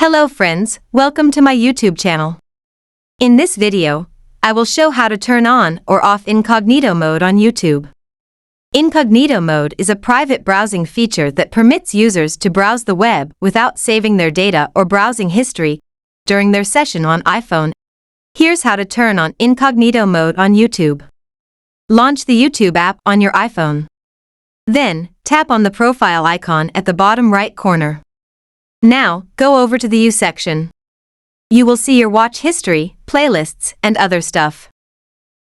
Hello friends, welcome to my YouTube channel. In this video, I will show how to turn on or off incognito mode on YouTube. Incognito mode is a private browsing feature that permits users to browse the web without saving their data or browsing history during their session on iPhone. Here's how to turn on incognito mode on YouTube. Launch the YouTube app on your iPhone. Then, tap on the profile icon at the bottom right corner. Now, go over to the U section. You will see your watch history, playlists, and other stuff.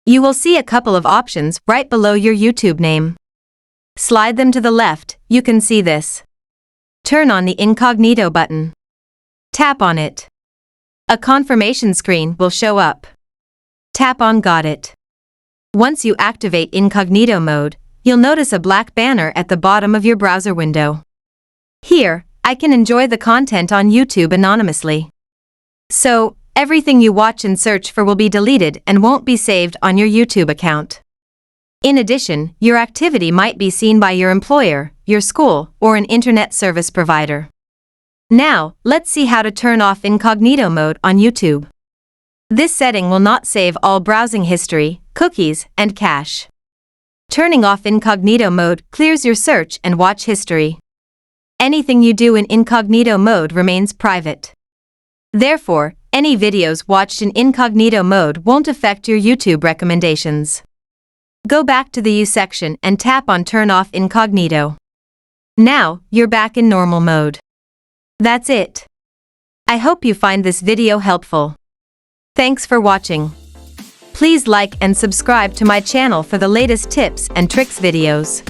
You will see a couple of options right below your YouTube name. Slide them to the left, you can see this. Turn on the incognito button. Tap on it. A confirmation screen will show up. Tap on Got It. Once you activate incognito mode, you'll notice a black banner at the bottom of your browser window. Here, I can enjoy the content on YouTube anonymously. So, everything you watch and search for will be deleted and won't be saved on your YouTube account. In addition, your activity might be seen by your employer, your school, or an internet service provider. Now, let's see how to turn off incognito mode on YouTube. This setting will not save all browsing history, cookies, and cache. Turning off incognito mode clears your search and watch history. Anything you do in incognito mode remains private. Therefore, any videos watched in incognito mode won't affect your YouTube recommendations. Go back to the U section and tap on Turn Off Incognito. Now, you're back in normal mode. That's it. I hope you find this video helpful. Thanks for watching. Please like and subscribe to my channel for the latest tips and tricks videos.